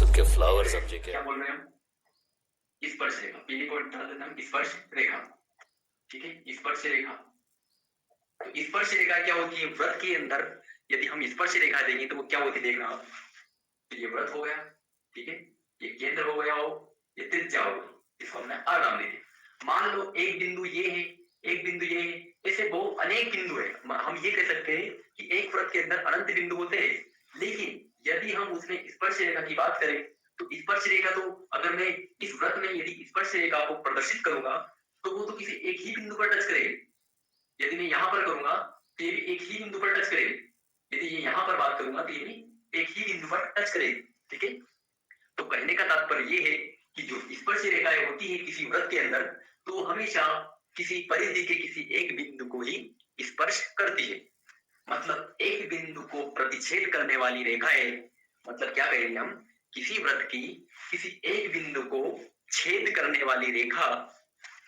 सुन के फ्लावर समझे क्या बोल रहे हैं हम? स्पर्श रेखा, पीली पॉइंट डाल देते हैं स्पर्श रेखा। ठीक है, स्पर्श रेखा। तो स्पर्श रेखा क्या होती है? व्रत के अंदर यदि हम स्पर्श रेखा देंगे तो वो क्या होती है देखना आप। तो ये व्रत हो गया, ठीक है, ये केंद्र हो गया हो, ये त्रिज्या हो गई, इसको हमने आर नाम दे दिया। मान लो एक बिंदु ये है, एक बिंदु ये है, ऐसे बहुत अनेक बिंदु है। हम ये कह सकते हैं कि एक व्रत के अंदर अनंत बिंदु होते हैं, लेकिन यदि हम उसमें स्पर्श रेखा की बात करें तो स्पर्श रेखा तो अगर मैं इस व्रत में यदि स्पर्श रेखा को प्रदर्शित करूंगा तो वो तो किसी एक ही बिंदु पर टच करेगी। यदि मैं यहाँ पर करूंगा तो ये भी एक ही बिंदु पर टच करेगी। यदि ये यहाँ पर बात करूंगा तो ये भी एक ही बिंदु पर टच करेगी। ठीक है, तो कहने का तात्पर्य ये है कि जो स्पर्श रेखाएं होती है किसी व्रत के अंदर तो हमेशा किसी परिधि के किसी एक बिंदु को ही स्पर्श करती है। मतलब एक बिंदु को प्रतिच्छेद करने वाली रेखाएं, मतलब क्या कहेंगे हम, किसी व्रत की किसी एक बिंदु को छेद करने वाली रेखा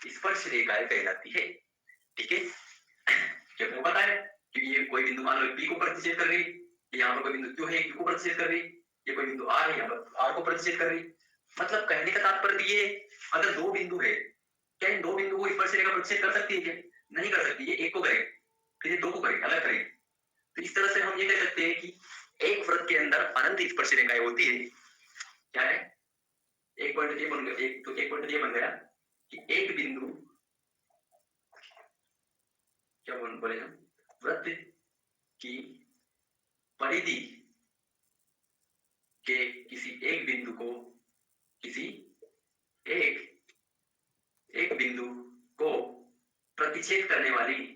स्पर्श रेखाएं कहलाती है। ठीक है, क्यों पता है? क्योंकि ये कोई बिंदु मान लो पी को प्रतिच्छेद कर रही, यहाँ पर कोई बिंदु क्यों है क्यू को प्रतिच्छेद कर रही, ये कोई बिंदु आर है यहाँ पर आर को प्रतिच्छेद कर रही। मतलब कहने का तात्पर्य ये, अगर दो बिंदु है, क्या इन दो बिंदु को स्पर्श रेखा प्रतिच्छेद कर सकती है क्या? नहीं कर सकती। ये एक को करे फिर ये दो को करे, अलग करेगी। तो इस तरह से हम ये कह सकते हैं कि एक व्रत के अंदर अनंत स्पर्श रेखाएं होती है। क्या है? एक पॉइंट ये बन गया, एक पॉइंट ये बन गया कि एक बिंदु, क्या बोले हम, व्रत की परिधि के किसी एक बिंदु को किसी एक बिंदु को प्रतिच्छेद करने वाली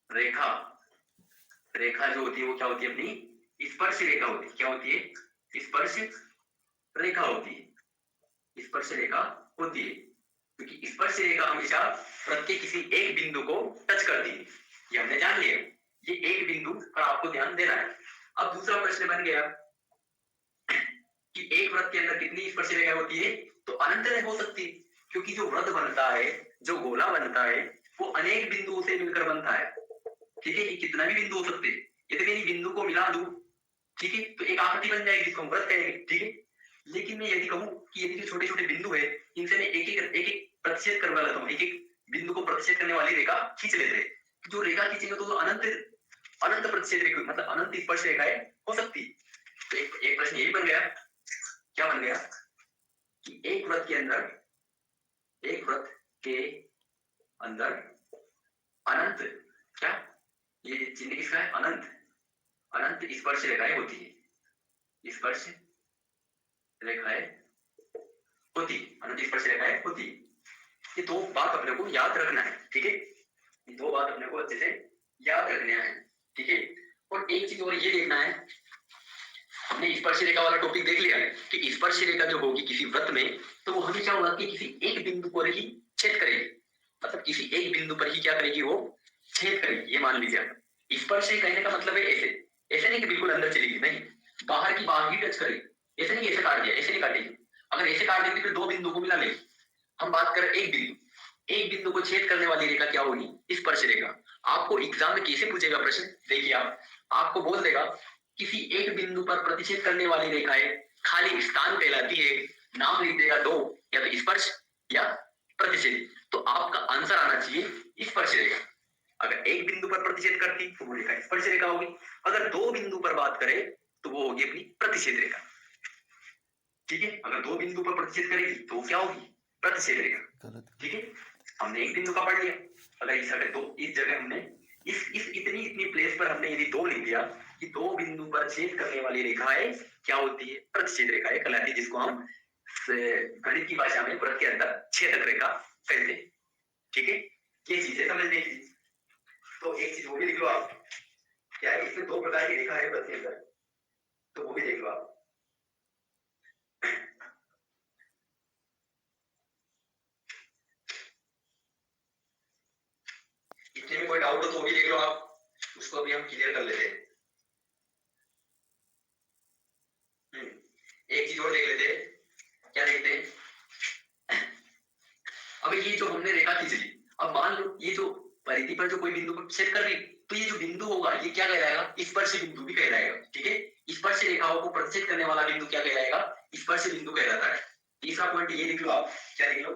रेखा जो होती है वो क्या होती है? अपनी स्पर्श रेखा होती है। क्या होती है? स्पर्श रेखा होती है। स्पर्श रेखा होती है क्योंकि स्पर्श रेखा हमेशा व्रत के किसी एक बिंदु को टच करती है। ये हमने जान लिया, ये एक बिंदु पर आपको ध्यान देना है। अब दूसरा प्रश्न बन गया कि एक व्रत के अंदर कितनी स्पर्श रेखा होती है? तो अनंत नहीं हो सकती, क्योंकि जो व्रत बनता है, जो गोला बनता है, वो अनेक बिंदुओं से मिलकर बनता है। ठीक है, कितना भी बिंदु हो सकते हैं। यदि मैं बिंदु को मिला दूं, ठीक है, तो एक आकृति बन जाएगी जिसको हम व्रत कहेंगे। ठीक है, लेकिन मैं यदि कहूं कि यदि छोटे छोटे बिंदु है, इनसे मैं एक एक प्रतिच्छेद करवा लेता हूँ, एक एक बिंदु को प्रतिच्छेद करने वाली रेखा खींच लेते हैं, जो रेखा खींचेंगे तो अनंत प्रतिच्छेद रेखा, मतलब अनंत स्पर्श रेखाएं हो सकती। तो एक प्रश्न यही बन गया, क्या बन गया कि एक व्रत के अंदर अनंत, क्या ये चिन्ह किसका है? अनंत स्पर्श रेखाएं होती है। स्पर्श रेखाएं होती, अनंत स्पर्श रेखाएं होती। ये दो बात अपने को याद रखना है। ठीक है, ये दो बात अपने को अच्छे से याद रखना है। ठीक है, और एक चीज और ये देखना है, हमने स्पर्श रेखा वाला टॉपिक देख लिया है कि स्पर्श रेखा जो होगी किसी व्रत में तो वो हमेशा होगा कि किसी एक बिंदु पर ही छेद करेगी। मतलब किसी एक बिंदु पर ही क्या करेगी? वो छेद करेगी। ये मान लीजिए स्पर्श कहने का मतलब है ऐसे नहीं कि बिल्कुल अंदर चलेगी, नहीं, बाहर की बाहर ही टच करेगी। ऐसे नहीं ऐसे काट दिया, ऐसे नहीं काटेगी। अगर ऐसे काट देंगे फिर दो बिंदु को मिला लेगी। हम बात करें एक बिंदु को छेद करने वाली रेखा क्या होगी? स्पर्श रेखा। आपको एग्जाम में कैसे पूछेगा प्रश्न, देखिए आपको बोल देगा किसी एक बिंदु पर प्रतिच्छेद करने वाली रेखाएं खाली स्थान कहलाती है। नाम लिख देगा दो, या तो स्पर्श या प्रतिच्छेद। तो आपका आंसर आना चाहिए स्पर्श रेखा। अगर एक बिंदु पर प्रतिच्छेद करती तो वो रेखा स्पर्श रेखा होगी। अगर दो बिंदु पर बात करें तो वो होगी अपनी प्रतिच्छेद रेखा। ठीक है, अगर दो बिंदु पर प्रतिच्छेद करेगी तो क्या होगी? प्रतिच्छेद रेखा। ठीक है, हमने एक बिंदु का पढ़ लिया। अगर इस जगह दो, इस जगह हमने इस इतनी प्लेस पर हमने यदि दो लिख दिया कि दो बिंदु पर छेद करने वाली रेखाएं क्या होती है? प्रतिच्छेद रेखाएं कहलाती है, जिसको हम गणित की भाषा में व्रत के अंदर छेदक रेखा कहते हैं। ठीक है, ये चीजें समझने की। तो एक चीज वो भी लिख लो आप, क्या है इसमें दो प्रकार की रेखा है व्रत के अंदर, तो वो भी देख लो आप। इतने में कोई डाउट हो तो भी देख लो आप, उसको भी हम क्लियर कर लेते हैं। एक चीज और देख लेते हैं, क्या देखते हैं? अब ये जो हमने रेखा खींच ली, अब मान लो ये जो परिधि पर जो कोई बिंदु को छेद कर रही तो ये जो बिंदु होगा ये क्या कहलाएगा? स्पर्श बिंदु भी कहलाएगा। ठीक है, स्पर्श रेखाओं को प्रतिच्छेद करने वाला बिंदु क्या कहलाएगा? स्पर्श बिंदु कहलाता है। तीसरा पॉइंट ये लिख लो आप, क्या लिख लो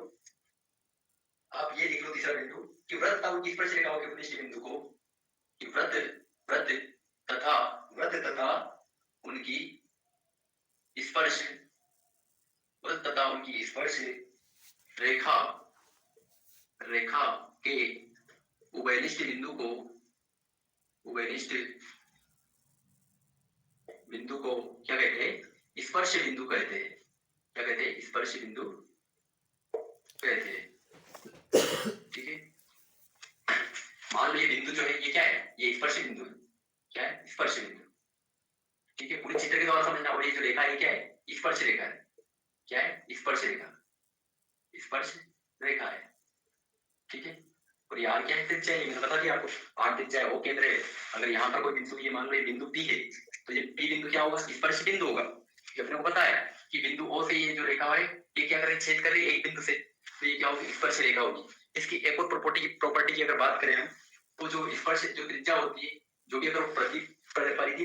आप? ये लिख लो तीसरा बिंदु कि व्रत तथा उनकी स्पर्श रेखाओं के उपदिष्ट बिंदु को कि व्रत व्रत तथा उनकी स्पर्श व्रत तथा उनकी स्पर्श रेखा रेखा के उभयनिष्ठ बिंदु को क्या कहते हैं? स्पर्श बिंदु कहते हैं। क्या कहते हैं? स्पर्श बिंदु कहते हैं। ठीक है, मान लो ये बिंदु जो है ये क्या है? ये स्पर्श बिंदु है। क्या है? स्पर्श बिंदु। ठीक है, पूरे चित्र के द्वारा समझना। और ये जो रेखा है क्या है? स्पर्श रेखा है। क्या है? स्पर्श रेखा, स्पर्श रेखा है। ठीक है, और यार क्या है? त्रिज्या है, मैंने बता दिया आपको। आठ त्रिज्या है, वो केंद्र है। अगर यहाँ पर कोई बिंदु, ये मान लो ये बिंदु P है, तो ये P बिंदु क्या होगा? स्पर्श बिंदु होगा। ये अपने को पता है कि बिंदु O से ये जो रेखा है ये क्या करे? छेद कर रही है एक बिंदु से, तो ये क्या होगी? स्पर्श रेखा होगी। इसकी एक और प्रॉपर्टी की अगर बात करें हम, तो जो स्पर्श जो त्रिज्या होती है, जो भी अगर परिधि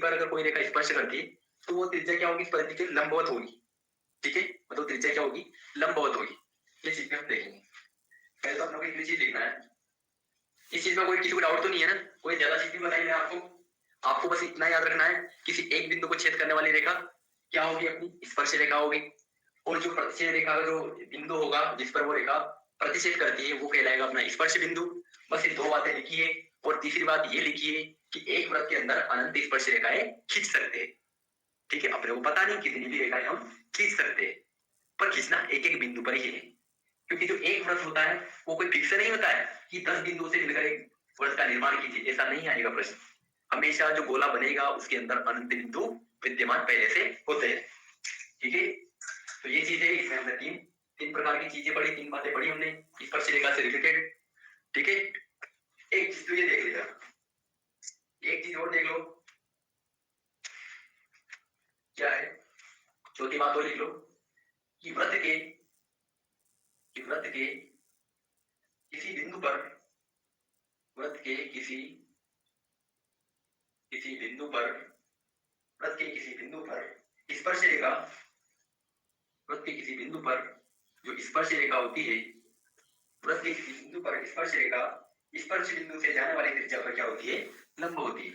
पर अगर कोई रेखा स्पर्श करती है तो वो त्रिज्या क्या होगी? परिधि के लंबवत होगी। ठीक है, मतलब त्रिज्या क्या होगी? लंबवत होगी। ये चीज हम देखेंगे। पहले तो हम लोग एक चीज लिखना है। इस चीज में कोई किसी को डाउट तो नहीं है ना? कोई ज्यादा चीज नहीं बताई मैं आपको बस इतना याद रखना है, किसी एक बिंदु को छेद करने वाली रेखा क्या होगी? अपनी स्पर्श रेखा होगी। और जो प्रतिच्छेद रेखा का जो बिंदु होगा जिस पर वो रेखा प्रतिच्छेद करती है वो कहलाएगा अपना स्पर्श बिंदु। बस ये दो बातें लिखी है। और तीसरी बात ये लिखी है कि एक वृत्त के अंदर अनंत स्पर्श रेखाएं खींच सकते हैं। ठीक है, अपने को पता नहीं कितनी भी रेखाएं हम खींच सकते हैं, पर खींचना एक एक बिंदु पर ही है। क्योंकि जो एक वृत्त होता है वो कोई फिक्स नहीं होता है कि 10 बिंदुओं से मिलकर एक वृत्त का निर्माण कीजिए, ऐसा नहीं आएगा प्रश्न। हमेशा जो गोला बनेगा उसके अंदर अनंत बिंदु विद्यमान पहले से होते हैं। ठीक है, तो ये चीज है। इसमें हमने तीन प्रकार की चीजें पढ़ी, तीन बातें पढ़ी हमने स्पर्श रेखा से रिलेटेड। ठीक है, एक चीज तो ये देख लेगा, एक चीज और देख लो क्या है? चौथी बात और लिख लो कि वृत्त के किसी बिंदु पर वृत्त के किसी बिंदु पर स्पर्श रेखा वृत्त के किसी बिंदु पर जो स्पर्श रेखा होती है, वृत्त के किसी बिंदु पर स्पर्श रेखा स्पर्श बिंदु से जाने वाली त्रिज्या पर क्या होती है? लंब होती है।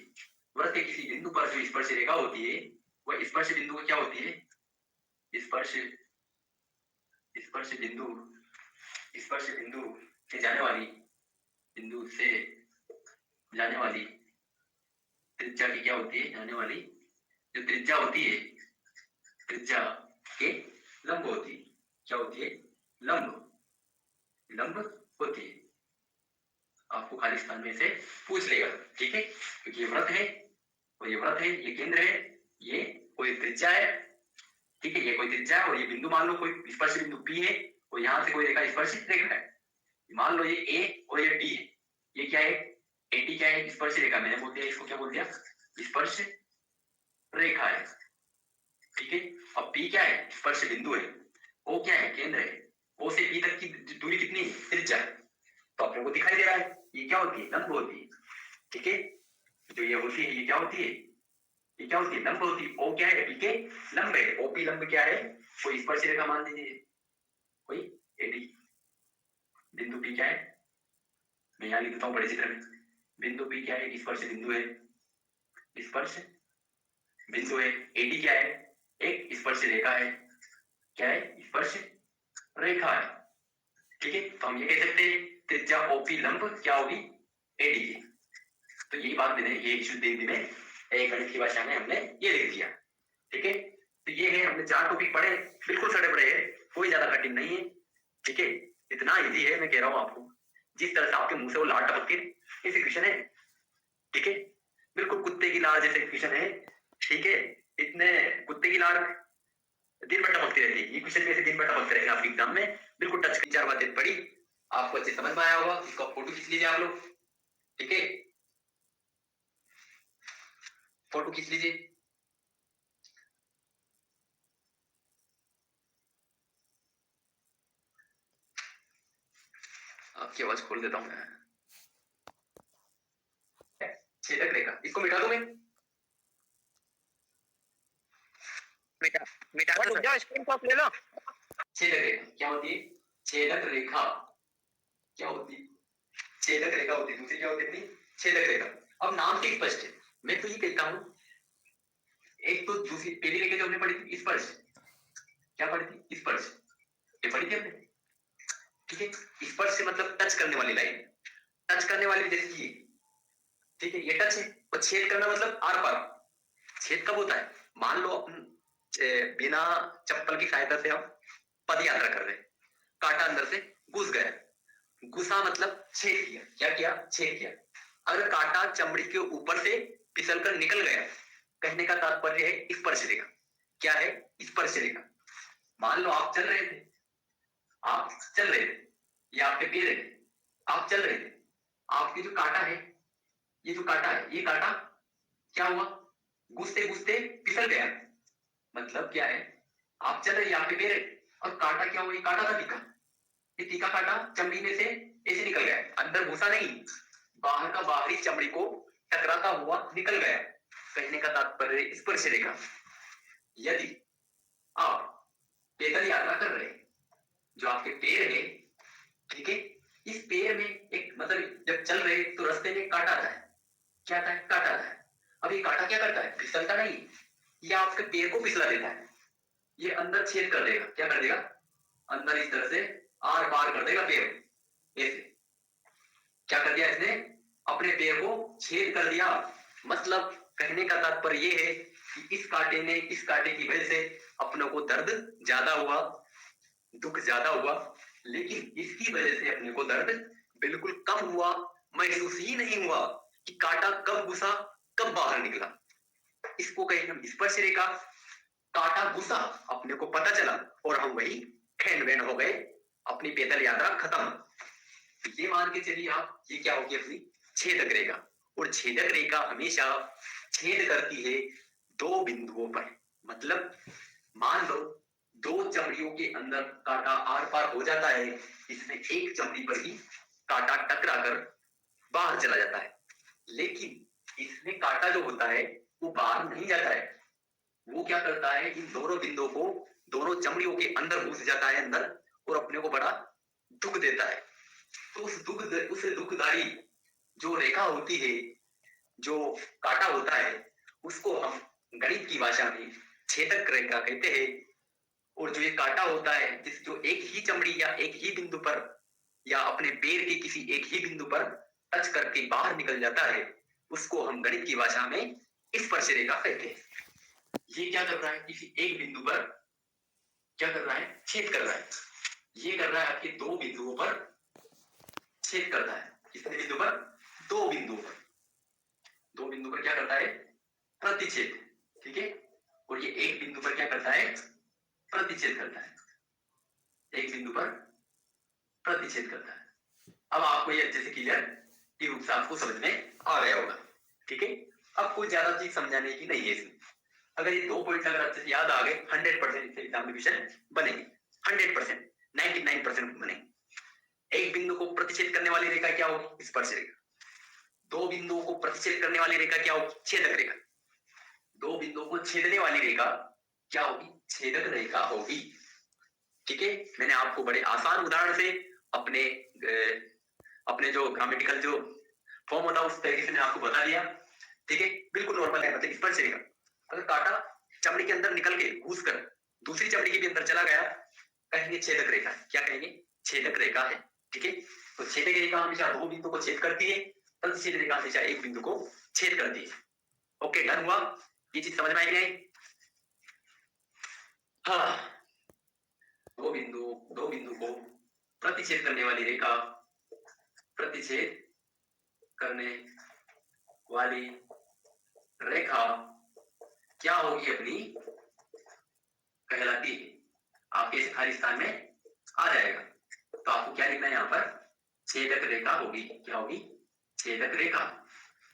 वृत्त के किसी बिंदु पर जो स्पर्श रेखा होती है वह स्पर्श बिंदु को क्या होती है? स्पर्श बिंदु से जाने वाली त्रिज्या की क्या होती है? जाने वाली जो त्रिज्या होती है, त्रिज्या के लंब होती है। क्या होती है? लंब होती है। आपको खाली स्थान में से पूछ लेगा। ठीक है, क्योंकि ये व्रत है और ये व्रत है, ये केंद्र है, ये कोई त्रिज्या है। ठीक है, ये कोई त्रिज्या है और ये बिंदु मान लो कोई स्पर्श बिंदु P है और यहाँ से कोई रेखा स्पर्श रेखा है। मान लो ये A और ये D है। ये क्या है? AD क्या है? स्पर्श रेखा। मैंने बोल दिया इसको, क्या बोल दिया? स्पर्श रेखा है। ठीक है, अब P क्या है? स्पर्श बिंदु है। O क्या है? केंद्र है। O से P तक की दूरी कितनी है? त्रिज्या। तो आप लोगों को दिखाई दे रहा है ये क्या होती है? लंब होती है। ठीक है, जो ये होती है ये क्या होती है? ये क्या होती है? लंब होती है। O क्या है? P के लंब है। OP लंब क्या है? कोई स्पर्श रेखा मान लीजिए, कोई AD। बिंदु P क्या है? मैं यहाँ लिख देता हूँ बड़े चित्र में। बिंदु P क्या है? स्पर्श बिंदु है, स्पर्श बिंदु है। AD क्या है? एक स्पर्श रेखा है। क्या है? स्पर्श रेखा है। ठीक है, तो हम ये कह सकते हैं त्रिज्या OP लंब क्या होगी? AD की। तो यही बात मैंने ये शुद्ध हिंदी में एक गणित की भाषा में हमने ये लिख दिया। ठीक है, तो ये है, हमने 4 टॉपिक पढ़े, बिल्कुल सड़े पड़े हैं, कोई ज्यादा कठिन नहीं है। ठीक है, इतना इजी है, मैं कह रहा हूँ आपको, जिस तरह से आपके मुंह से वो लार टपकती ऐसे क्वेश्चन है। ठीक है, बिल्कुल कुत्ते की लार जैसे क्वेश्चन है। ठीक है, इतने कुत्ते की लार दिन भर टपकती रहती है, ये क्वेश्चन भी ऐसे दिन भर टपकते रहेगा आपके एग्जाम में। बिल्कुल टच की 4 बातें पढ़ी, आपको अच्छे समझ में आया होगा। इसका फोटो खींच लीजिए आप लोग। ठीक है, फोटो खींच लीजिए। आपकी आवाज खोल देता हूँ मैं। छेदक रेखा, इसको मिटा दूं मैं? मिटा दो, जाओ स्क्रीनशॉट ले लो। छेदक रेखा क्या होती है? छेदक रेखा क्या होती है? छेदक रेखा होती है। दूसरी क्या होती है? छेदक रेखा। अब नाम से स्पष्ट है, मैं तो ये कहता हूं, एक तो दूसरी पहली रेखा जो हमने पढ़ी थी स्पर्श, क्या पढ़ी थी? स्पर्श, ये पढ़ी थी हमने, ठीक है। स्पर्श से मतलब टच करने वाली लाइन, टच करने वाली जैसे ये, ठीक है, ये टच है। और छेद करना मतलब आर पार। छेद कब होता है? मान लो अपन बिना चप्पल की सहायता से हम पद यात्रा कर रहे हैं, कांटा अंदर से घुस गया, घुसा मतलब छेद किया। क्या किया? छेद किया। अगर कांटा चमड़ी के ऊपर से फिसल कर निकल गया, कहने का तात्पर्य है स्पर्श रेखा। क्या है? स्पर्श रेखा। मान लो आप चल रहे थे, आप चल रहे थे, ये आपके पैर है, आप चल रहे थे, आपकी जो कांटा है, ये जो कांटा है, ये कांटा क्या हुआ? घुसते घुसते फिसल गया। मतलब क्या है? आप चल रहे, आपके पैर है, और कांटा क्या हुआ? ये कांटा था तीखा, ये तीखा कांटा चमड़ी में से ऐसे निकल गया, अंदर घुसा नहीं, बाहर का बाहरी चमड़ी को टकराता हुआ निकल गया। कहने का तात्पर्य स्पर्श रेखा। यदि आप पैदल यात्रा कर रहे हैं, जो आपके पैर है, ठीक है, इस पैर में एक मतलब जब चल रहे तो रास्ते में कांटा आता है। क्या आता है? कांटा आता है। अब ये कांटा क्या करता है? फिसलता नहीं, ये आपके पैर को फिसला देता है, ये अंदर छेद कर देगा। क्या कर देगा? अंदर इस तरह से आर पार कर देगा पैर, ऐसे। क्या कर दिया इसने? अपने पैर को छेद कर दिया। मतलब कहने का तात्पर्य ये है कि इस कांटे की वजह से अपनों को दर्द ज्यादा हुआ, दुख ज्यादा हुआ, लेकिन इसकी वजह से अपने को दर्द बिल्कुल कम हुआ, महसूस ही नहीं हुआ कि कांटा कब घुसा, कब बाहर निकला। इसको कहेंगे हम स्पर्श रेखा। कांटा घुसा, अपने को पता चला, और हम वही खैन वैन हो गए, अपनी पैदल यात्रा खत्म। ये मान के चलिए आप, ये क्या होगी? अपनी छेदक रेखा। और छेदक रेखा हमेशा छेद करती है दो बिंदुओं पर। मतलब मान लो दो चमड़ियों के अंदर कांटा आर पार हो जाता है, इसमें एक चमड़ी पर ही कांटा टकरा कर बाहर चला जाता है, लेकिन इसमें कांटा जो होता है वो बाहर नहीं जाता है। वो क्या करता है? इन दोनों बिंदुओं को दोनों चमड़ियों के अंदर घुस जाता है अंदर, और अपने को बड़ा दुख देता है। तो उस दुखदाई जो रेखा होती है, जो कांटा होता है, उसको हम गणित की भाषा में छेदक रेखा कहते हैं। और जो ये कांटा होता है, जिस जो एक ही चमड़ी या एक ही बिंदु पर या अपने पैर के किसी एक ही बिंदु पर टच करके बाहर निकल जाता है, उसको हम गणित की भाषा में स्पर्श रेखा कहते हैं। ये क्या कर रहा है? किसी एक बिंदु पर क्या कर रहा है? छेद कर रहा है। ये कर रहा है आपके दो बिंदुओं पर छेद करता है। कितने बिंदु पर? दो बिंदु पर। दो बिंदु पर क्या करता है? प्रतिच्छेद, ठीक है। और ये एक बिंदु पर क्या करता है? प्रतिच्छेद करता है। एक बिंदु पर प्रतिच्छेद करता है। अब आपको ये अच्छे से क्लियर की रूप से आपको समझ में आ गया होगा, ठीक है। अब कोई ज्यादा चीज समझाने की नहीं है इसमें। अगर ये दो पॉइंट अगर अच्छे से याद आ गए, 100% इससे एग्जाम में क्वेश्चन बनेंगे। 100%, 99% बनेंगे। एक बिंदु को प्रतिच्छेद करने वाली रेखा क्या होगी? स्पर्श रेखा। दो बिंदुओं को प्रतिच्छेद करने वाली रेखा क्या होगी? छेदक रेखा। दो बिंदुओं को छेदने वाली रेखा क्या होगी? छेदक रेखा होगी, ठीक है। मैंने आपको बड़े आसान उदाहरण से अपने जो ग्रामेटिकल जो फॉर्म होता है उस तरीके से मैंने आपको बता दिया, ठीक है। बिल्कुल नॉर्मल है, मतलब स्पर्श रेखा। अगर कांटा चमड़ी के अंदर निकल के घुस कर दूसरी चमड़ी के भी अंदर चला गया, कहेंगे छेदक रेखा है। क्या कहेंगे? छेदक रेखा है, ठीक है। तो छेदक रेखा हमेशा दो बिंदु को छेद करती है, प्रतिच्छेद रेखा हमेशा एक बिंदु को छेद करती है। ओके, डन हुआ? ये चीज समझ में आई नहीं? हाँ, दो बिंदु को प्रतिच्छेद करने वाली रेखा, प्रतिच्छेद करने वाली रेखा क्या होगी? अपनी कहलाती है। आपके इस खाली स्थान में आ जाएगा। तो आपको क्या लिखना है यहाँ पर? छेदक रेखा होगी। क्या होगी? छेदक रेखा।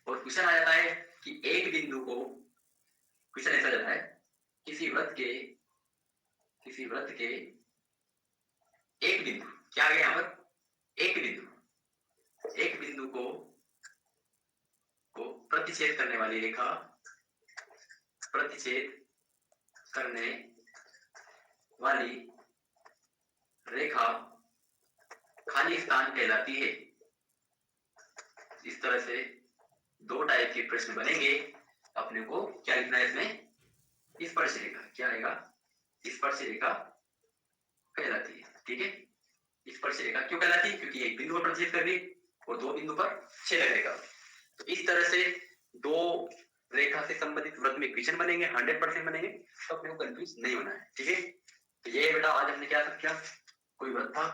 और क्वेश्चन आ जाता है कि एक बिंदु को, क्वेश्चन ऐसा जाता है, किसी वृत्त के एक बिंदु, क्या आ गया यहाँ पर? एक बिंदु को को प्रतिच्छेद करने वाली रेखा, प्रतिच्छेद करने वाली रेखा खाली स्थान कहलाती है। इस तरह से दो टाइप के प्रश्न बनेंगे। अपने को क्या लिखना है इसमें? स्पर्श रेखा। क्या आएगा? स्पर्श रेखा कहलाती है। ठीक है, स्पर्श रेखा क्यों कहलाती है? क्योंकि एक बिंदु पर प्रतिच्छेद कर रही है और दो बिंदु पर छेदक रेखा। तो इस तरह से दो रेखा से संबंधित वृत्त में इक्वेशन बनेंगे, 100% बनेंगे, तो अपने को कंफ्यूज नहीं होना है। ठीक है, तो ये बेटा आज हमने क्या किया? कोई वृत्त था,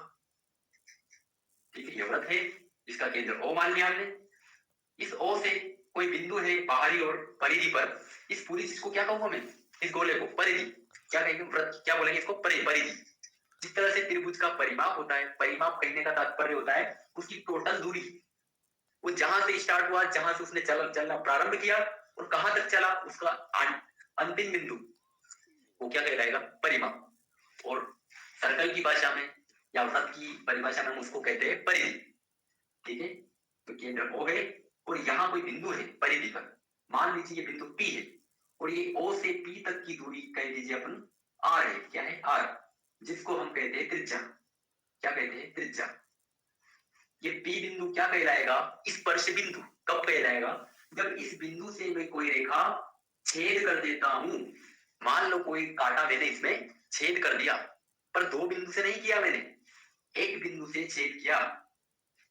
ठीक है, ये वृत्त है, इसका केंद्र O मान लिया हमने। इस O से कोई बिंदु है बाहरी और परिधि पर, इस पूरी चीज को क्या कहूंगा मैं? इस गोले को परिधि। क्या कहेंगे? वृत्त क्या बोलेंगे इसको? परिधि। जिस तरह से त्रिभुज का परिमाप होता है, परिमाप कहने का तात्पर्य होता है उसकी टोटल दूरी, वो जहां से स्टार्ट हुआ, जहां से उसने चलना प्रारंभ किया और कहां तक चला, उसका अंतिम बिंदु, वो क्या कहलाएगा? परिमाप। और सर्कल की भाषा में या वृत्त की परिभाषा में हम उसको कहते हैं परिधि। ठीक है, तो केंद्र O है और यहाँ कोई बिंदु है परिधि पर, मान लीजिए ये बिंदु P है और ये O से P तक की दूरी कह लीजिए अपन R है। क्या है? R, जिसको हम कहते हैं त्रिज्या। क्या कहते हैं? त्रिज्या। ये P बिंदु क्या कहलाएगा? स्पर्श बिंदु। कब कहलाएगा? जब इस बिंदु से मैं कोई रेखा छेद कर देता हूं। मान लो कोई कांटा मैंने इसमें छेद कर दिया, पर दो बिंदु से नहीं किया मैंने, एक बिंदु से छेद किया।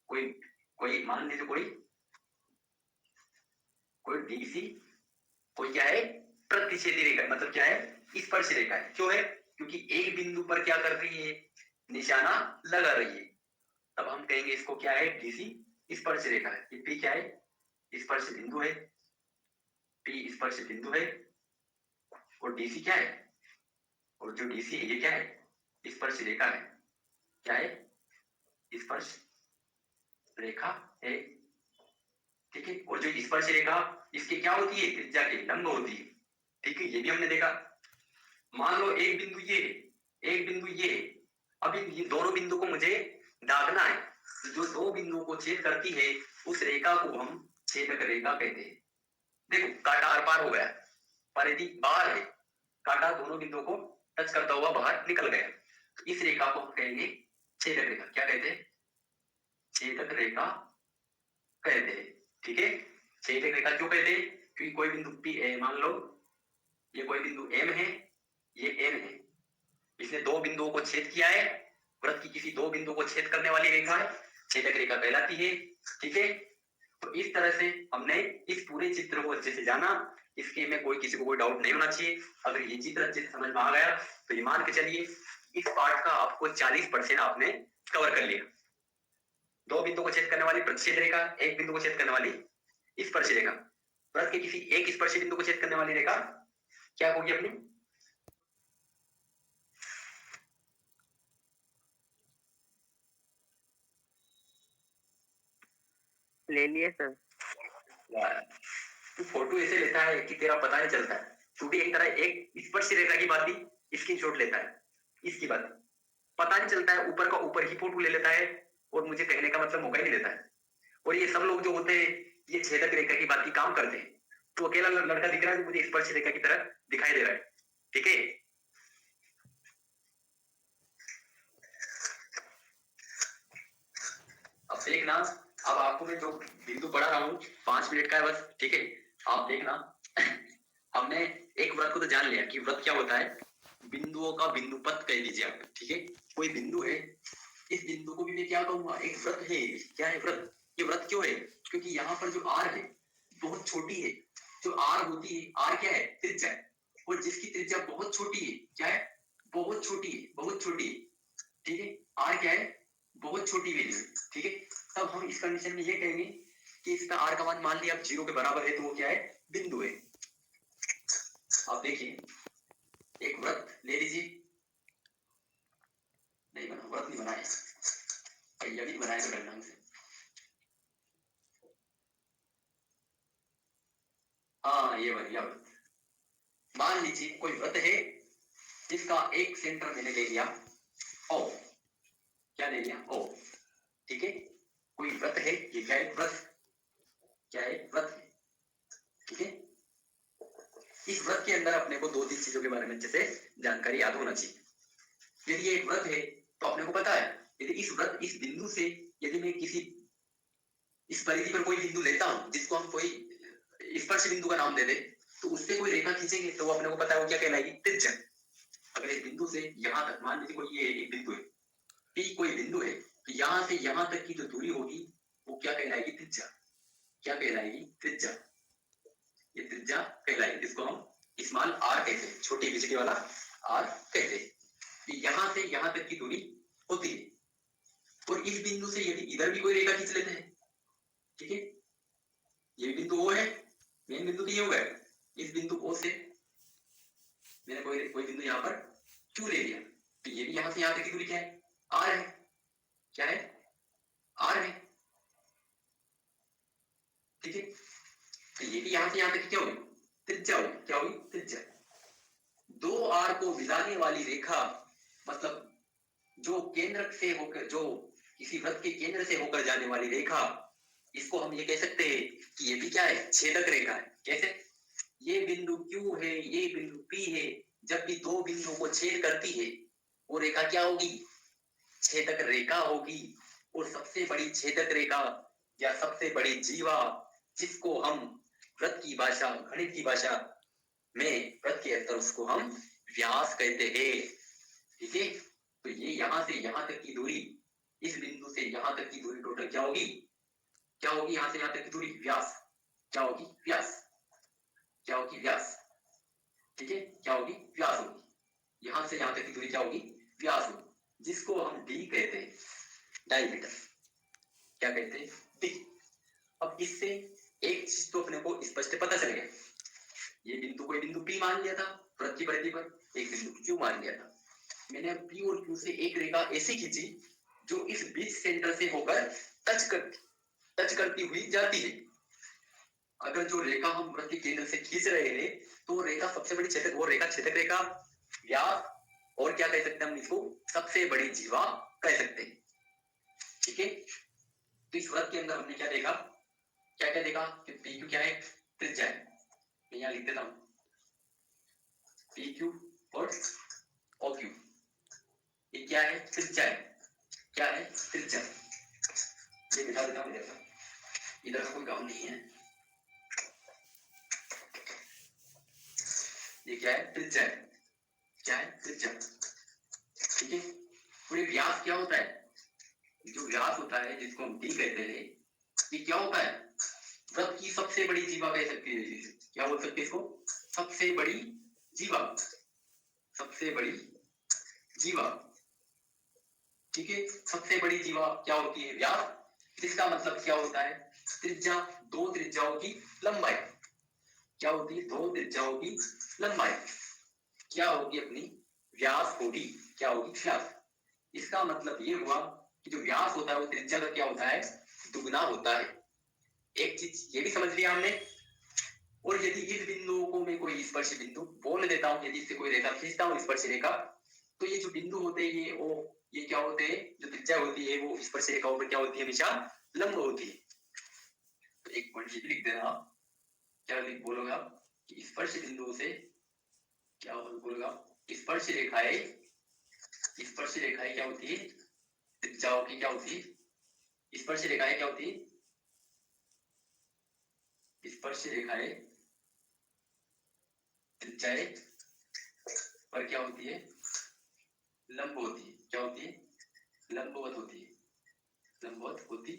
कोई मान लीजिए कोई डीसी, कोई क्या है? प्रतिच्छेदी रेखा, मतलब क्या है? स्पर्श रेखा है। क्यों है? क्योंकि एक बिंदु पर क्या कर रही है? निशाना लगा रही है। तब हम कहेंगे इसको क्या है? डीसी स्पर्श रेखा है। ये पी क्या है? स्पर्श बिंदु है। पी स्पर्श बिंदु है और डीसी क्या है? और जो डीसी है ये क्या है? स्पर्श रेखा है। क्या है? स्पर्श रेखा है। ठीक है, और जो स्पर्श रेखा इसकी क्या होती है? त्रिज्या के लंब होती है। ठीक है, ये भी हमने देखा। मान लो एक बिंदु ये है, एक बिंदु ये है। अब ये दोनों बिंदु को मुझे दागना है। जो दो बिंदुओं को छेद करती है उस रेखा को हम छेदक रेखा कहते हैं। देखो कांटा आर पार हो गया, परिधि बाहर है, कांटा दोनों बिंदुओं को टच करता हुआ बाहर निकल गया। इस रेखा को हम कहेंगे छेदक रेखा। क्या कहते हैं? छेदक रेखा कहते हैं। ठीक है, छेदक रेखा क्यों कहते हैं? क्योंकि कोई बिंदु P है, मान लो ये कोई बिंदु M है, ये N है, इसने दो बिंदुओं को छेद किया है। वृत्त की किसी दो बिंदु को छेद करने वाली रेखा है, छेदक रेखा कहलाती है। ठीक है, तो इस तरह से हमने इस पूरे चित्र को अच्छे से जाना। इसके में किसी को कोई डाउट नहीं होना चाहिए। अगर ये चित्र अच्छे से समझ में आ गया तो ये मान के चलिए इस पार्ट का आपको 40% आपने कवर कर लिया। दो बिंदु को छेद करने वाली प्रतिच्छेद रेखा, एक बिंदु को छेद करने वाली स्पर्श रेखा। वृत्त के किसी एक स्पर्श बिंदु को छेद करने वाली रेखा क्या होगी अपनी? ले लिए सर। तू फोटो ऐसे लेता है कि तेरा पता नहीं चलता है। तू भी एक तरह एक स्पर्श रेखा की बात ही स्क्रीनशॉट लेता है, इसकी बात पता नहीं चलता है, ऊपर का ऊपर ही फोटो ले लेता है और मुझे कहने का मतलब मौका ही नहीं देता है। और ये सब लोग जो होते हैं ये छेदक रेखा की बात की काम करते हैं। तो अकेला लड़का दिख रहा है, मुझे स्पर्श रेखा की तरह दिखाई दे रहा है। ठीक है, अब देखना, अब आपको मैं जो बिंदु पढ़ा रहा हूँ 5 मिनट का है बस। ठीक है, आप देखना। हमने एक वृत्त को तो जान लिया कि वृत्त क्या होता है, बिंदुओं का बिंदु पथ कह दीजिए आप। ठीक है, कोई बिंदु है, इस बिंदु को भी मैं क्या कहूंगा? एक वृत्त है। क्या है? वृत्त। ये वृत्त क्यों है? क्योंकि यहाँ पर जो आर है बहुत छोटी है। जो आर होती है, आर क्या है? त्रिज्या। और जिसकी त्रिज्या बहुत छोटी है, क्या है? बहुत छोटी है, बहुत छोटी है। ठीक है, आर क्या है? बहुत छोटी वैल्यू है। ठीक है, तब हम इस कंडीशन में ये कहेंगे कि इसका आर का मान मान लिया आप 0 के बराबर है, तो वो क्या है? बिंदु है। आप देखिए एक वृत्त ले लीजिए, नहीं बना, वृत्त नहीं बनाया, पहिया भी बनाया तो ढंग से। हाँ ये बढ़िया वृत्त। मान लीजिए कोई वृत्त है जिसका एक सेंटर मैंने ले लिया O। क्या ले लिया? O। ठीक है, कोई वृत्त है, ये क्या है? वृत्त। क्या है? वृत्त है। ठीक है। इस व्रत के अंदर अपने को 2-3 चीजों के बारे में अच्छे से जानकारी याद होना चाहिए। यदि ये एक व्रत है तो अपने को पता है यदि इस बिंदु से यदि मैं किसी इस परिधि पर कोई बिंदु लेता हूं जिसको हम कोई स्पर्श बिंदु का नाम दे दे तो उससे कोई रेखा खींचेंगे तो वो अपने को पता है वो क्या कहलाएगी, त्रिज्या। अगर इस बिंदु से यहां तक मान लीजिए कोई ये एक बिंदु है, पी कोई बिंदु है, तो यहां से यहां तक की जो दूरी होगी वो क्या कहलाएगी, त्रिज्या। क्या कहलाएगी, त्रिज्या। ये त्रिज्या कहलाएगी, जिसको हम स्मॉल आर कहते हैं, छोटी बिजली वाला आर कहते हैं। यहां से यहां तक की दूरी होती है और इस बिंदु से यदि इधर भी कोई रेखा खींच लेते हैं, ठीक है, ये बिंदु ओ है, मेन बिंदु तो ये होगा, इस बिंदु ओ से मैंने कोई बिंदु यहाँ पर क्यों ले लिया, तो ये भी यहां से यहां तक की दूरी क्या है, आर है। क्या है, आर है, ठीक है। तो ये भी यहां से यहां तक क्या होगी, त्रिज्या होगी। क्या होगी, त्रिज्या। दो आर को मिलाने वाली रेखा, मतलब जो केंद्र से होकर, जो किसी वृत्त के केंद्र से होकर जाने वाली रेखा, इसको हम ये कह सकते हैं कि ये भी क्या है, छेदक रेखा है। कैसे, ये बिंदु Q है, ये बिंदु P है, जब भी दो बिंदुओं को छेद करती है वो रेखा क्या होगी, छेदक रेखा होगी। और सबसे बड़ी छेदक रेखा या सबसे बड़ी जीवा, जिसको हम वृत्त की भाषा, गणित की भाषा में वृत्त के अंदर उसको हम व्यास कहते हैं, ठीक है। तो ये यहां से यहां तक की दूरी, इस बिंदु से यहां तक की दूरी टोटल क्या होगी, क्या होगी, यहां से यहां तक की दूरी व्यास। क्या होगी, व्यास। क्या होगी, व्यास, ठीक है। क्या होगी, व्यास होगी। यहां से यहां तक की दूरी क्या होगी, व्यास होगी, जिसको हम डी कहते हैं, डायमीटर। क्या कहते हैं, डी। अब इससे एक चीज तो अपने को स्पष्ट पता चल गया, ये बिंदु कोई बिंदु P मान लिया था वृत्त की परिधि पर, एक बिंदु Q मान लिया था। मैंने P और Q से एक रेखा ऐसी खींची जो इस बीच सेंटर से होकर टच करती हुई जाती है। अगर जो रेखा हम वृत्त के केंद्र से खींच रहे हैं तो रेखा सबसे बड़ी छेदक, वो रेखा छेदक रेखा या और क्या कह सकते हैं हम इसको, सबसे बड़ी जीवा कह सकते हैं, ठीक है। तो इस वृत्त के अंदर हमने क्या देखा, क्या क्या देखा कि पी क्यू क्या है, त्रिज्या है। मैं यहाँ लिख देता हूं पी क्यू और ओ क्यू, ये क्या है, त्रिज्या है। क्या है, त्रिज्या। ये बिठा देता हूं, इधर का कोई काम नहीं है, ये क्या है, त्रिज्या है। क्या है, त्रिज्या, ठीक है। और ये व्यास क्या होता है, जो व्यास होता है जिसको हम डी कहते हैं, ये क्या होता है, वृत्त की सबसे बड़ी जीवा कह सकते हैं। क्या बोल सकते हैं इसको, सबसे बड़ी जीवा, सबसे बड़ी जीवा, ठीक है। सबसे बड़ी जीवा क्या होती है, व्यास, जिसका मतलब क्या होता है, त्रिज्या, दो त्रिज्याओं की लंबाई। क्या होती है, दो त्रिज्याओं की लंबाई क्या होगी, अपनी व्यास होगी। क्या होगी, व्यास। इसका मतलब ये हुआ कि जो व्यास होता है वो त्रिज्या का क्या होता है, दुगना होता है। एक चीज ये भी समझ लिया हमने। और यदि इस बिंदु को मैं कोई स्पर्श बिंदु बोल देता हूं, यदि इससे कोई रेखा खींचता हूं, स्पर्श रेखा, तो ये जो बिंदु होते हैं ये क्या होते हैं, जो त्रिज्या होती है वो स्पर्श रेखाओं पर क्या होती है, हमेशा लंब होती है। तो एक पॉइंट लिख देना, क्या बोलोगे आप कि स्पर्श बिंदु से क्या बोलोगा, स्पर्श रेखाएं, स्पर्श रेखाएं क्या होती है, त्रिज्याओं की क्या होती है, स्पर्श रेखाएं क्या होती है, स्पर्श रेखाएं त्रिज्याएं पर क्या होती है, लंब होती है। क्या होती है, लंबवत होती है, लंबवत होती है।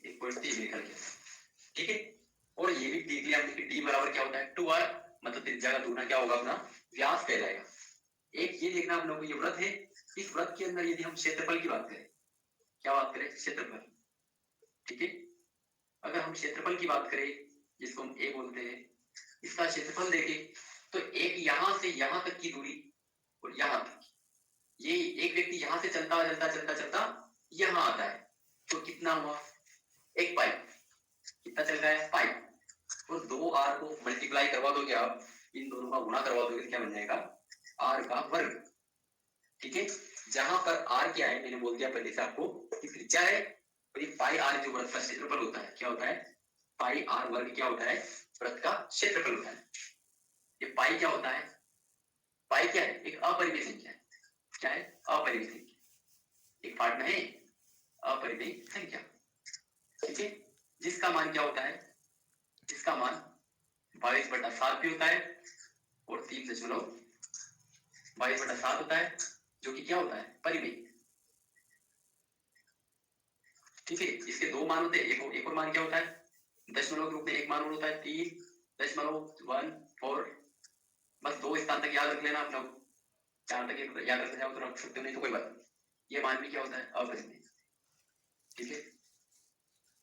एक पॉइंट निकल गया, ठीक है। और ये भी देख लिया हमने कि डी बराबर क्या होता है, 2r, मतलब त्रिज्या का दुगना क्या होगा, अपना व्यास कहलाएगा। एक ये देखना हम लोग को, ये वृत्त है, इस वृत्त के अंदर यदि हम क्षेत्रफल की बात करें, क्या बात करें, क्षेत्रफल, ठीक है। अगर हम क्षेत्रफल की बात करें, जिसको हम ए बोलते हैं, इसका क्षेत्रफल देखें तो एक यहां से यहां तक की दूरी और यहां तक, ये एक व्यक्ति यहां से चलता चलता चलता चलता यहां आता है, तो कितना हुआ, एक पाइप, कितना चल रहा है, पाइप। और दो आर को मल्टीप्लाई करवा दोगे आप, इन दोनों का गुणा करवा दोगे, क्या बन जाएगा, आर का वर्ग, ठीक है। जहां पर आर क्या है, मैंने बोल दिया पहले से आपको कि त्रिज्या है, और ये पाई आर जो वृत्त का क्षेत्रफल होता है, क्या होता है, पाई आर वर्ग क्या होता है? वृत्त का क्षेत्रफल होता है। ये पाई क्या होता है? पाई क्या है? एक अपरिमेय संख्या है। क्या है? अपरिमेय संख्या। एक पार्ट में है अपरिमेय संख्या, ठीक है, जिसका मान क्या होता है? जिसका मान 22/7 भी होता है और 3.22/7 होता है, जो कि क्या होता है? परिमेय। ठीक है, इसके दो मान होते हैं। एक और मान क्या होता है? दशमलव के रूप में एक मान और होता है 3.14। बस दो स्थान तक याद रख लेना आप लोग, जहां तक याद रख जाओ तो रख सकते हो, नहीं तो कोई बात नहीं। ये मान भी क्या होता है? अपरिमेय। ठीक है,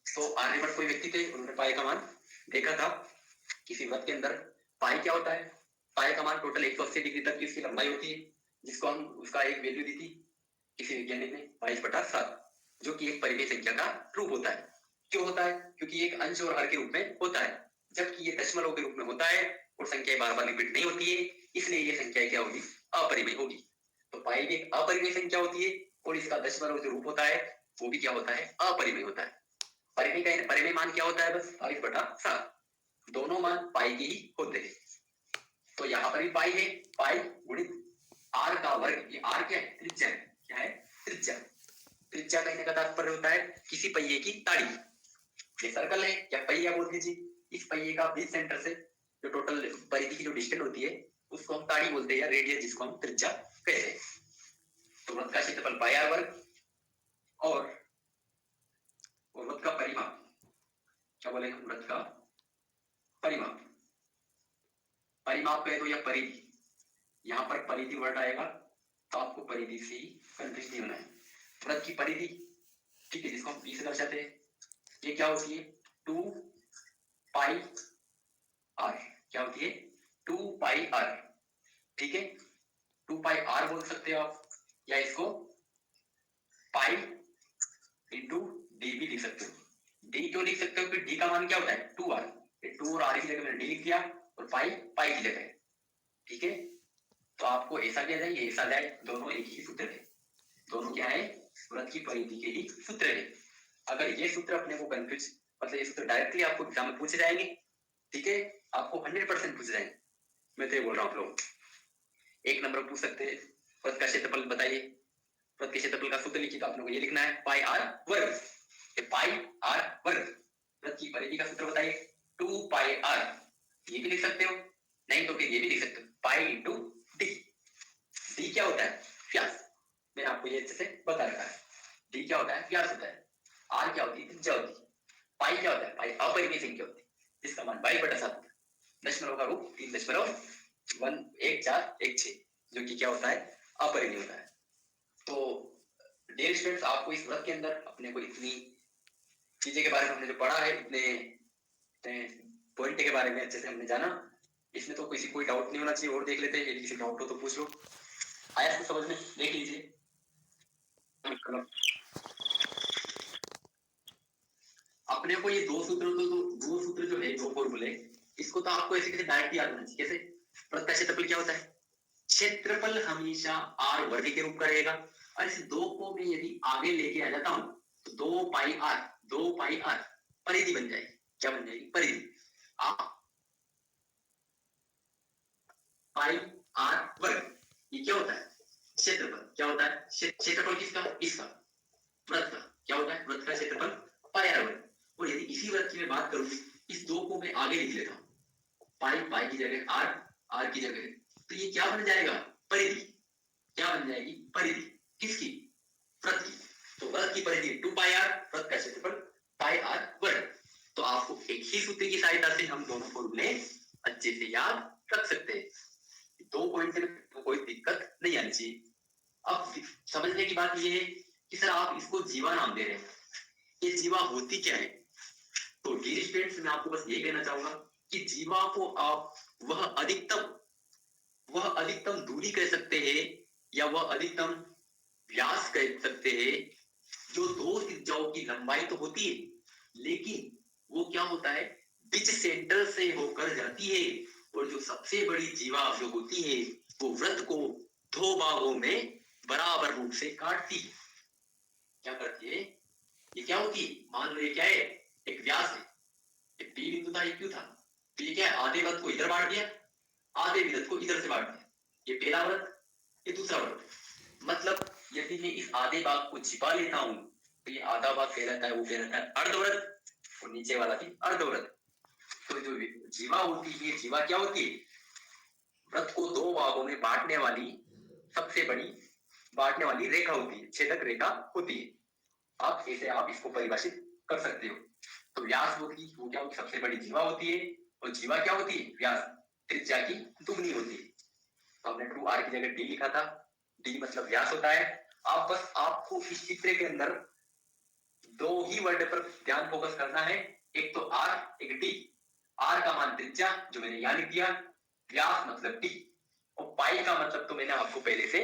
तो आर्यभट्ट कोई व्यक्ति थे, उन्होंने पाई का मान देखा था किसी वृत्त के अंदर। पाई क्या होता है? पाई का मान टोटल 180 डिग्री तक की उसकी लंबाई होती है, जिसको हम उसका एक वैल्यू दी थी किसी वैज्ञानिक ने 22/7, जो कि एक परिमेय संख्या का रूप होता है। क्यों होता है? क्योंकि एक अंश और हर के रूप में होता है, जबकि ये दशमलव के रूप में होता है और संख्याएं बार बार रिपीट नहीं होती है, इसलिए ये संख्या क्या होगी? अपरिमेय होगी। तो पाई भी एक अपरिमेय संख्या होती है और इसका दशमलव जो रूप होता है वो भी क्या होता है? अपरिमेय होता है। परिमेय मान क्या होता है? बस 22/7। दोनों मान पाई के ही होते हैं। तो यहाँ पर भी पाई है, पाई गुणित आर का वर्ग। ये आर क्या है? त्रिज्या है। क्या है? त्रिज्या। त्रिज्या कहने का तात्पर्य होता है किसी पहिए की ताड़ी। ये सर्कल है या पहिया बोल दीजिए, इस पहिए का बीच सेंटर से जो टोटल परिधि की जो डिस्टेंस होती है उसको हम ताड़ी बोलते हैं, या रेडियस जिसको हम त्रिज्या कहते हैं। तो वृत्त का क्षेत्रफल पाई आर वर्ग और वृत्त का परिमाप क्या बोलेंगे? वृत्त का परिमाप। परिमाप कहे तो यह परिधि, यहाँ पर परिधि वर्ड आएगा तो आपको परिधि से ही कंफ्यूज नहीं होना है। वृत्त की परिधि, ठीक है, जिसको हम पी से दर्शाते हैं, ये क्या होती है? 2 पाई आर। क्या होती है? 2 पाई आर। ठीक है, 2 पाई आर बोल सकते हो आप, या इसको पाई इंटू डी भी लिख सकते हो। डी क्यों लिख सकते हो? कि डी का मान क्या होता है? 2r। 2 और r की जगह मैंने डी लिख दिया और पाई पाई की जगह। ठीक है, तो आपको ऐसा क्या जाए, ये ऐसा जाए, दोनों एक ही सूत्र है। दोनों क्या है? वृत्त की परिधि के ही सूत्र है। अगर ये सूत्र अपने को कंफ्यूज, मतलब ये सूत्र डायरेक्टली आपको एग्जाम में पूछे जाएंगे, ठीक है, आपको 100% पूछे जाएंगे। मैं तो ये बोल रहा हूँ आप लोग, एक नंबर पूछ सकते हैं वृत्त का क्षेत्रफल बताइए। वृत्त के क्षेत्रफल का सूत्र लिखिए, तो आप लोगों को ये लिखना है पाई आर वर्ग। पाई आर वर्ग। वृत्त की परिधि का सूत्र बताइए 2 पाई आर। ये भी लिख सकते हो, नहीं तो फिर ये भी लिख सकते हो पाई इंटू डी। डी क्या होता है? व्यास। मैंने आपको ये अच्छे से बता रखा है। डी क्या होता है? व्यास होता है। आर क्या होती है? त्रिज्या होती है। पाई क्या होता है? पाई अपरिमेय संख्या होती है, जिसका मान 22/7। दशमलव का रूप 3.1416, जो कि क्या होता है? अपरिमेय होता है। तो डियर स्टूडेंट्स, आपको इस वृत्त के अंदर अपने को इतनी चीजें के बारे में हमने जो पढ़ा है, इतने पॉइंट के बारे में अच्छे से हमने जाना, इसमें तो किसी कोई डाउट नहीं होना चाहिए। और देख लेते हैं, यदि किसी डाउट हो तो पूछ लो। आया इसको समझ में? देख लीजिए। अपने को ये दो सूत्र जो है, दो फॉर्मूले, इसको तो आपको ऐसे कैसे डायरेक्ट याद होना चाहिए। कैसे? वृत्त का क्षेत्रफल क्या होता है? क्षेत्रफल हमेशा आर वर्ग के रूप का रहेगा, और इस दो को मैं यदि आगे लेके आ जाता हूं तो 2 पाई आर परिधि बन जाएगी। क्या बन जाएगी? परिधि। पाई आर वर्ग, ये क्या होता है? क्षेत्रफल। क्या होता है? क्षेत्रफल किसका? इसका, वृत्त का। क्या होता है? वृत्त का क्षेत्रफल पाई आर वर्ग। और यदि इसी वृत्त की मैं बात करूं, इस दो को मैं आगे लिख लेता हूं, पाई की जगह आर की जगह, तो ये क्या बन जाएगा? परिधि। क्या बन जाएगी? परिधि। किसकी? वृत्त की। तो वृत्त की परिधि 2 पाई आर, वृत्त का क्षेत्रफल पाई आर वर्ग। तो आपको एक ही सूत्र की सहायता से हम दोनों फॉर्मूले अच्छे से याद रख सकते हैं। दो पॉइंट में तो कोई दिक्कत नहीं आनी चाहिए। अब समझने की बात यह है कि सर आप इसको जीवा नाम दे रहे हैं, ये जीवा होती क्या है? तो डियर स्टूडेंट्स, मैं आपको बस ये कहना चाहूंगा कि जीवा को आप वह अधिकतम दूरी कह सकते हैं, या वह अधिकतम व्यास कह सकते हैं, जो दो त्रिज्याओं की लंबाई तो होती है, लेकिन वो क्या होता है? बीच सेंटर से होकर जाती है, और जो सबसे बड़ी जीवा जो होती है वो वृत्त को दो भागों में बराबर रूप से काटती है। क्या करती है? ये क्या होती है? मान लो ये क्या है? एक व्यास है, ये पी बिंदु था, ये क्यू था। तो ये क्या है, आधे वृत्त को इधर बांट दिया, आधे वृत्त को इधर से बांट दिया। ये पहला वृत्त, ये दूसरा वृत्त। मतलब यदि मैं इस आधे भाग को छिपा लेता हूं तो ये आधा भाग कहलाता है, वो कहलाता है अर्धवृत्त, और नीचे वाला भी अर्धवृत्त। तो जो जीवा होती है, जीवा क्या होती है, वृत्त को दो भागों में बांटने वाली सबसे बड़ी बांटने वाली रेखा होती है, छेदक रेखा होती है। आप ऐसे आप इसको परिभाषित कर सकते हो। तो व्यास होती, वो क्या होती, सबसे बड़ी जीवा होती है, और जीवा क्या होती है, व्यास त्रिज्या की दुगनी होती है। तो हमने 2r की जगह d लिखा था, d मतलब व्यास होता है। आप बस आपको इस चित्र के अंदर दो ही वर्ड पर ध्यान फोकस करना है, एक तो r, एक d। r का मान त्रिज्या जो मैंने यहां लिख दिया, व्यास मतलब d, और पाई का मतलब तो मैंने आपको पहले से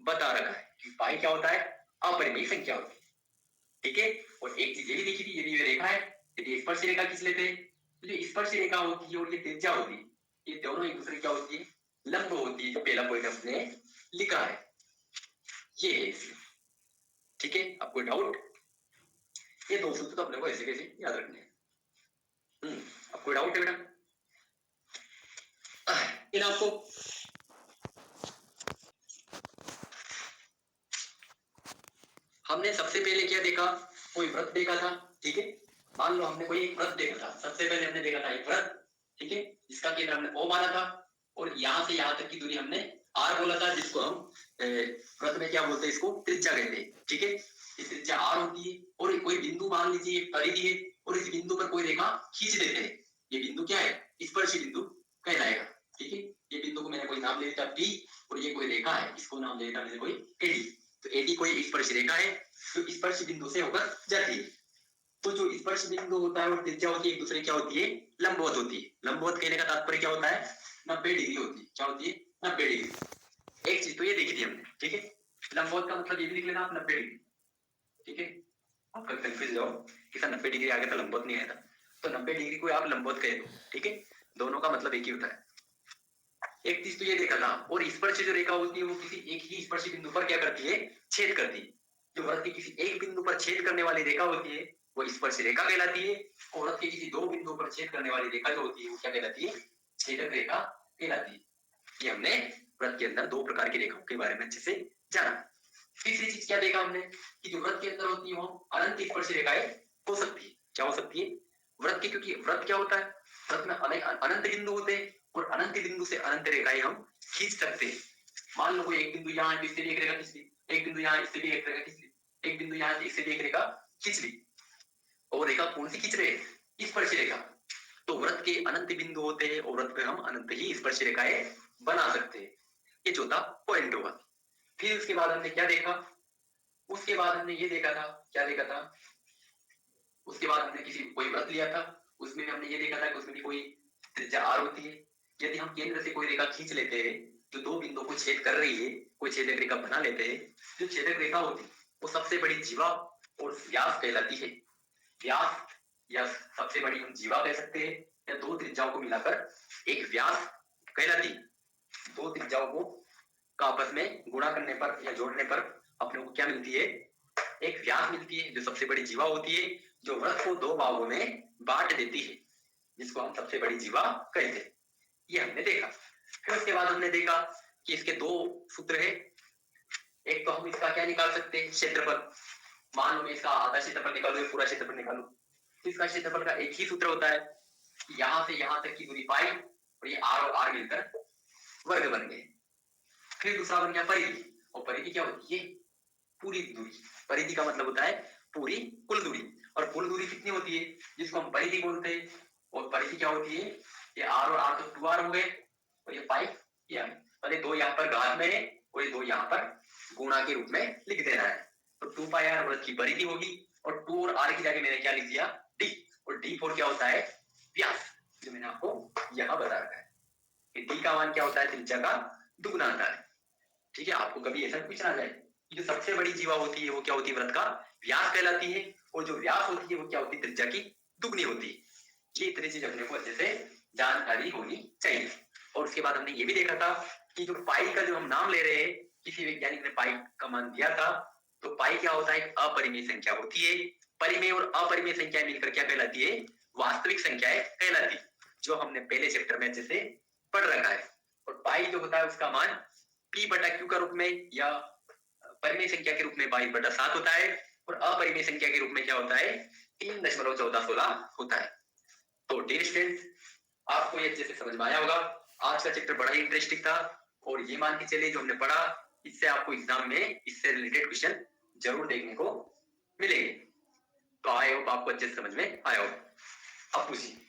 बता रखा है कि पाई क्या होता है, अपरिमेय संख्या होती है। ठीक है, और एक चीज ये भी देखी थी, यदि ये रेखा है, यदि स्पर्श रेखा खींच लेते हैं, तो जो स्पर्श रेखा होती है और ये त्रिज्या होती है, ये दोनों एक दूसरे क्या होती है, लंब होती है। जो पहला पॉइंट हमने लिखा है ये है इसमें। ठीक है, अब कोई डाउट? ये दो सूत्र तो अपने को ऐसे कैसे याद रखने हैं। अब कोई डाउट है बेटा इन आपको? हमने सबसे पहले क्या देखा, कोई व्रत देखा था। ठीक है, मान लो हमने कोई एक व्रत देखा था, सबसे पहले हमने देखा था एक व्रत। ठीक है, जिसका केंद्र हमने O माना था, और यहां से यहां तक की दूरी हमने R बोला था, जिसको हम व्रत में क्या बोलते हैं, इसको त्रिज्या कहते हैं। ठीक है, ये त्रिज्या R होती है, और कोई बिंदु मान लीजिए परिधि है, और इस बिंदु पर कोई रेखा खींच देते हैं। ये बिंदु क्या है, स्पर्शी बिंदु कहलाएगा। ठीक है, ये बिंदु को मैंने कोई नाम ले दिया P, और ये कोई रेखा है, इसको नाम ले दिया मैंने कोई AD। तो AD कोई स्पर्श रेखा है जो स्पर्श बिंदु से होकर जाती है। तो जो स्पर्श बिंदु होता है और त्रिज्या होती है, एक दूसरे क्या होती है, लंबवत होती है। लंबवत कहने का तात्पर्य क्या होता है, 90 डिग्री होती है। क्या होती है, 90 डिग्री। एक चीज तो ये देखी थी हमने। ठीक है, लंबवत का मतलब ये भी लिख लेना आप, 90 डिग्री। ठीक है, आप कंफ्यूज जाओ कि सर 90 डिग्री आगे तो लंबवत नहीं आया था, तो 90 डिग्री को आप लंबवत कह दो। ठीक है, दोनों का मतलब एक ही होता है। एक चीज तो ये देखा था, और स्पर्श जो रेखा होती है वो किसी एक ही स्पर्श बिंदु पर क्या करती है, छेद करती है। जो वृत्त की किसी एक बिंदु पर छेद करने वाली रेखा होती है वो स्पर्श रेखा कहलाती है, और वृत्त की किसी दो बिंदु पर छेद करने वाली रेखा जो होती है वो क्या कहलाती है, छेदक रेखा कहलाती है। ये हमने वृत्त के अंदर दो प्रकार की रेखाओं के बारे में अच्छे से जाना। तीसरी चीज क्या देखा हमने, कि जो वृत्त के अंदर होती है वो अनंत स्पर्श रेखाएं हो सकती है। क्या हो सकती है, वृत्त की, क्योंकि वृत्त क्या होता है, वृत्त में अनंत बिंदु होते हैं, और अनंत बिंदु से अनंत रेखाएं हम खींच सकते हैं। मान लो कोई एक बिंदु यहाँ है, इससे भी एक रेखा खींच ली, एक बिंदु यहाँ, इससे भी एक रेखा खींच ली, एक बिंदु यहाँ, इससे भी एक रेखा खींच ली, और रेखा कौन सी खींच रहे हैं, स्पर्श रेखा। तो वृत्त के अनंत बिंदु होते हैं, और वृत्त पे हम अनंत ही स्पर्श रेखाएं बना सकते हैं। ये चौथा पॉइंट होगा। फिर उसके बाद हमने क्या देखा, उसके बाद हमने ये देखा था, क्या देखा था, उसके बाद हमने किसी कोई व्रत लिया था, उसमें हमने ये देखा था कि उसमें भी कोई त्रिज्या R होती है। यदि हम केंद्र से कोई रेखा खींच लेते हैं जो दो बिंदुओं को छेद कर रही है, कोई छेदक रेखा बना लेते हैं, जो छेदक रेखा होती है वो सबसे बड़ी जीवा और व्यास कहलाती है। व्यास या सबसे बड़ी हम जीवा कह सकते हैं, या दो त्रिज्याओं को मिलाकर एक व्यास कहलाती। दो त्रिज्याओं को का आपस में गुणा करने पर या जोड़ने पर अपने को क्या मिलती है, एक व्यास मिलती है, जो सबसे बड़ी जीवा होती है, जो वृत्त को दो भागों में बांट देती है, जिसको हम सबसे बड़ी जीवा कहते हैं। ये हमने देखा। फिर उसके बाद हमने देखा कि इसके दो सूत्र है। एक तो हम इसका क्या निकाल सकते हैं, क्षेत्रफल। मान लो मैं इसका आधा क्षेत्रफल निकालू, पूरा क्षेत्रफल निकालू, तो इसका क्षेत्रफल का एक ही सूत्र होता है, यहां से यहां तक की दूरी पाई, और ये R और R मिलकर वर्ग बन गए। फिर दूसरा बन गया परिधि, और परिधि क्या होती है, पूरी दूरी। परिधि का मतलब होता है पूरी कुल दूरी, और कुल दूरी कितनी होती है, जिसको हम परिधि बोलते हैं। और परिधि क्या होती है, ये R और R तो 2R हो गए, और ये पाई ये और ये दो यहाँ पर घात में है, और ये दो यहाँ पर गुणा के रूप में लिख देना है। तो 2 पाई R वृत्त की परिधि होगी, और 2 और R की जगह मैंने क्या लिख दिया, D। और D4 क्या होता है, व्यास, जो मैंने आपको यहाँ बता रखा है। D का मान क्या होता है, त्रिज्या का दुगुना आता है। ठीक है, आपको कभी ऐसा पूछना जाए, जो सबसे बड़ी जीवा होती है वो क्या होती है, वृत्त का व्यास कहलाती है, और जो व्यास होती है वो क्या होती है, त्रिज्या की दुगनी होती है। ये इतनी चीज अपने को अच्छे से जानकारी होनी चाहिए। और उसके बाद हमने ये भी देखा था कि जो पाई का जो हम नाम ले रहे हैं, किसी वैज्ञानिक ने पाई का मान दिया था, तो पाई क्या होता है, एक अपरिमेय संख्या होती है। परिमेय और अपरिमेय संख्या मिलकर क्या कहलाती है, वास्तविक संख्याएं कहलाती, जो हमने पहले चैप्टर में अच्छे से पढ़ रखा है। और पाई जो होता है उसका मान p बटा q का रूप में या परिमेय संख्या के रूप में 22/7 होता है, और अपरिमेय संख्या के रूप में क्या होता है 3.1416 होता है। तो डियर स्टूडेंट्स, आपको ये अच्छे से समझ में आया होगा। आज का चैप्टर बड़ा ही इंटरेस्टिंग था, और ये मान के चलिए जो हमने पढ़ा इससे आपको एग्जाम में इससे रिलेटेड क्वेश्चन जरूर देखने को मिलेंगे। तो आई होप आपको अच्छे से समझ में आया होगा। अब पूछिए।